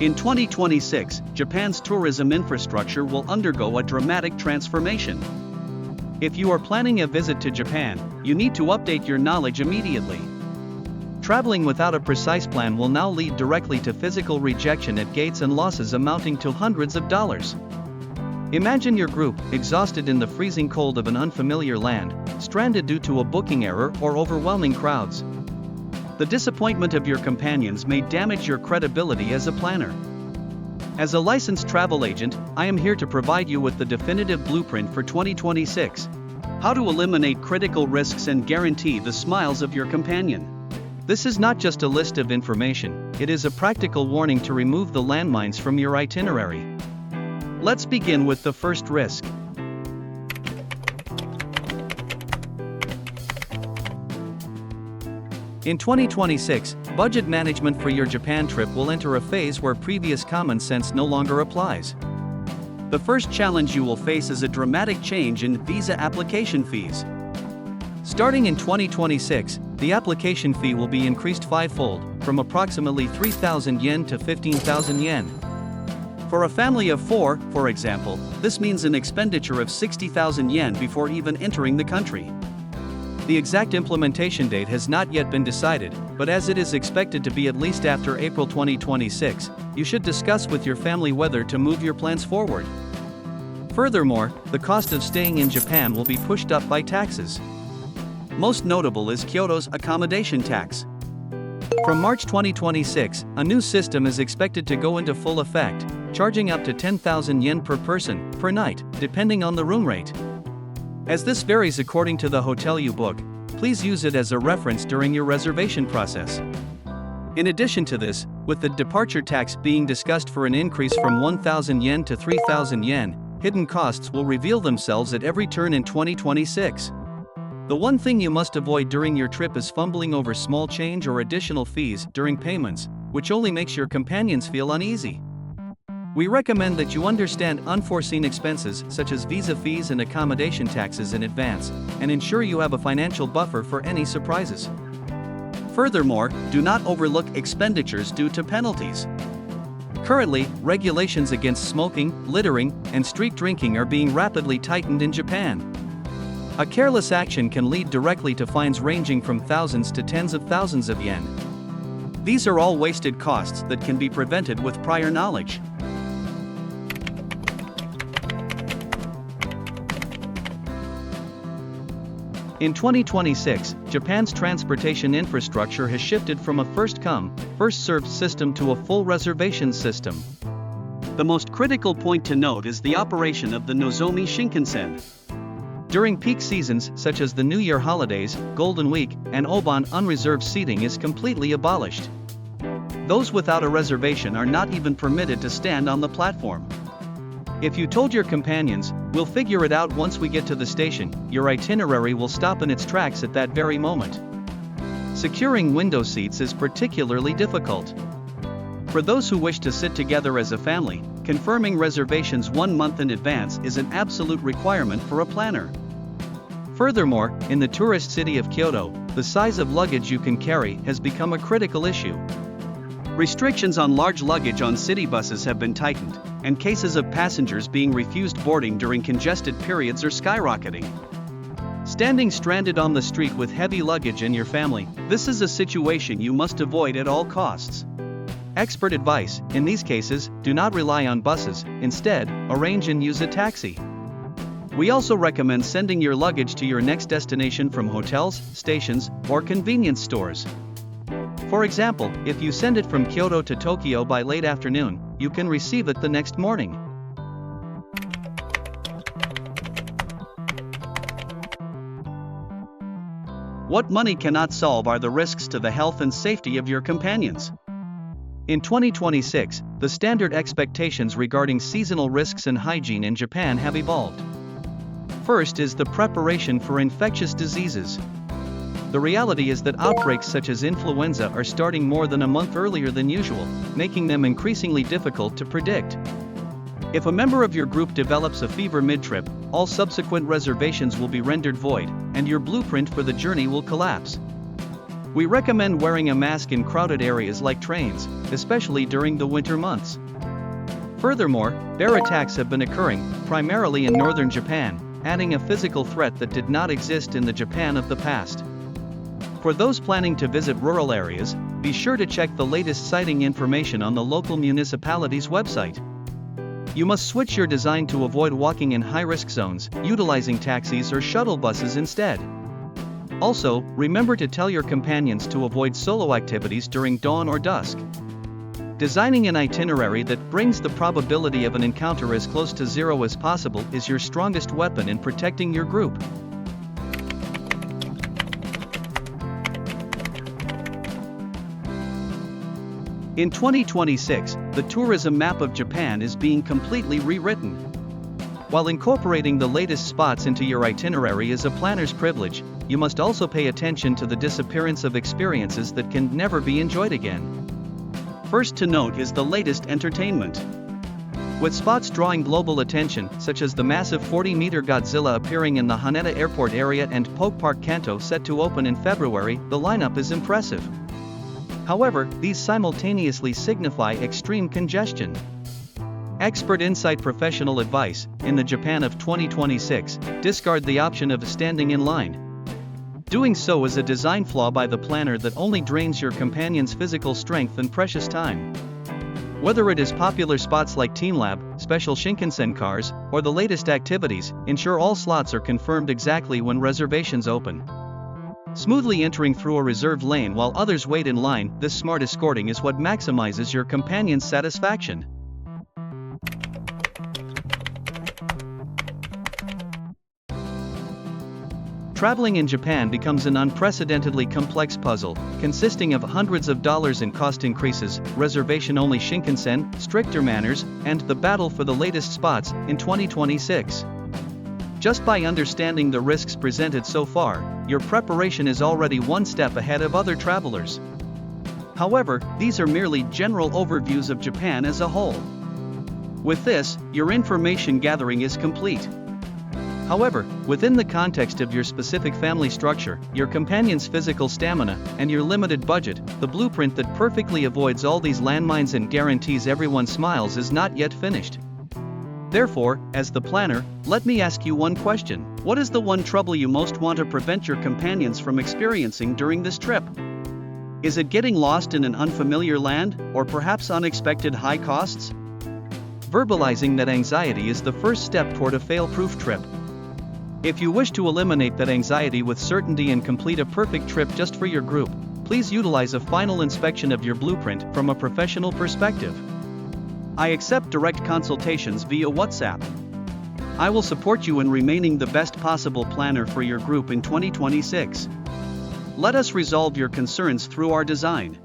In 2026, Japan's tourism infrastructure will undergo a dramatic transformation. If you are planning a visit to Japan, you need to update your knowledge immediately. Traveling without a precise plan will now lead directly to physical rejection at gates and losses amounting to hundreds of dollars. Imagine your group, exhausted in the freezing cold of an unfamiliar land, stranded due to a booking error or overwhelming crowds. The disappointment of your companions may damage your credibility as a planner. As a licensed travel agent, I am here to provide you with the definitive blueprint for 2026. How to eliminate critical risks and guarantee the smiles of your companion. This is not just a list of information, it is a practical warning to remove the landmines from your itinerary. Let's begin with the first risk. In 2026, budget management for your Japan trip will enter a phase where previous common sense no longer applies. The first challenge you will face is a dramatic change in visa application fees. Starting in 2026, the application fee will be increased fivefold, from approximately 3,000 yen to 15,000 yen. For a family of 4, for example, this means an expenditure of 60,000 yen before even entering the country. The exact implementation date has not yet been decided, but as it is expected to be at least after April 2026, you should discuss with your family whether to move your plans forward. Furthermore, the cost of staying in Japan will be pushed up by taxes. Most notable is Kyoto's accommodation tax. From March 2026, a new system is expected to go into full effect, charging up to 10,000 yen per person, per night, depending on the room rate. As this varies according to the hotel you book, please use it as a reference during your reservation process. In addition to this, with the departure tax being discussed for an increase from 1,000 yen to 3,000 yen, hidden costs will reveal themselves at every turn in 2026. The one thing you must avoid during your trip is fumbling over small change or additional fees during payments, which only makes your companions feel uneasy. We recommend that you understand unforeseen expenses such as visa fees and accommodation taxes in advance, and ensure you have a financial buffer for any surprises. Furthermore, do not overlook expenditures due to penalties. Currently, regulations against smoking, littering, and street drinking are being rapidly tightened in Japan. A careless action can lead directly to fines ranging from thousands to tens of thousands of yen. These are all wasted costs that can be prevented with prior knowledge. In 2026, Japan's transportation infrastructure has shifted from a first-come, first-served system to a full reservation system. The most critical point to note is the operation of the Nozomi Shinkansen. During peak seasons such as the New Year holidays, Golden Week, and Obon, unreserved seating is completely abolished. Those without a reservation are not even permitted to stand on the platform. If you told your companions, "We'll figure it out once we get to the station," your itinerary will stop in its tracks at that very moment. Securing window seats is particularly difficult. For those who wish to sit together as a family, confirming reservations 1 month in advance is an absolute requirement for a planner. Furthermore, in the tourist city of Kyoto, the size of luggage you can carry has become a critical issue. Restrictions on large luggage on city buses have been tightened, and cases of passengers being refused boarding during congested periods are skyrocketing. Standing stranded on the street with heavy luggage in your family, this is a situation you must avoid at all costs. Expert advice: in these cases, do not rely on buses, instead, arrange and use a taxi. We also recommend sending your luggage to your next destination from hotels, stations, or convenience stores. For example, if you send it from Kyoto to Tokyo by late afternoon, you can receive it the next morning. What money cannot solve are the risks to the health and safety of your companions. In 2026, the standard expectations regarding seasonal risks and hygiene in Japan have evolved. First is the preparation for infectious diseases. The reality is that outbreaks such as influenza are starting more than a month earlier than usual, making them increasingly difficult to predict. If a member of your group develops a fever mid-trip, all subsequent reservations will be rendered void, and your blueprint for the journey will collapse. We recommend wearing a mask in crowded areas like trains, especially during the winter months. Furthermore, bear attacks have been occurring, primarily in northern Japan, adding a physical threat that did not exist in the Japan of the past. For those planning to visit rural areas, be sure to check the latest sighting information on the local municipality's website. You must switch your design to avoid walking in high-risk zones, utilizing taxis or shuttle buses instead. Also, remember to tell your companions to avoid solo activities during dawn or dusk. Designing an itinerary that brings the probability of an encounter as close to zero as possible is your strongest weapon in protecting your group. In 2026, the tourism map of Japan is being completely rewritten. While incorporating the latest spots into your itinerary is a planner's privilege, you must also pay attention to the disappearance of experiences that can never be enjoyed again. First to note is the latest entertainment. With spots drawing global attention, such as the massive 40-meter Godzilla appearing in the Haneda Airport area and Poke Park Kanto set to open in February, the lineup is impressive. However, these simultaneously signify extreme congestion. Expert insight professional advice, in the Japan of 2026, discard the option of standing in line. Doing so is a design flaw by the planner that only drains your companion's physical strength and precious time. Whether it is popular spots like Team Lab, special Shinkansen cars, or the latest activities, ensure all slots are confirmed exactly when reservations open. Smoothly entering through a reserved lane while others wait in line, this smart escorting is what maximizes your companion's satisfaction. Traveling in Japan becomes an unprecedentedly complex puzzle, consisting of hundreds of dollars in cost increases, reservation-only Shinkansen, stricter manners, and the battle for the latest spots in 2026. Just by understanding the risks presented so far, your preparation is already one step ahead of other travelers. However, these are merely general overviews of Japan as a whole. With this, your information gathering is complete. However, within the context of your specific family structure, your companion's physical stamina, and your limited budget, the blueprint that perfectly avoids all these landmines and guarantees everyone smiles is not yet finished. Therefore, as the planner, let me ask you one question. What is the one trouble you most want to prevent your companions from experiencing during this trip? Is it getting lost in an unfamiliar land, or perhaps unexpected high costs? Verbalizing that anxiety is the first step toward a fail-proof trip. If you wish to eliminate that anxiety with certainty and complete a perfect trip just for your group, please utilize a final inspection of your blueprint from a professional perspective. I accept direct consultations via WhatsApp. I will support you in remaining the best possible planner for your group in 2026. Let us resolve your concerns through our design.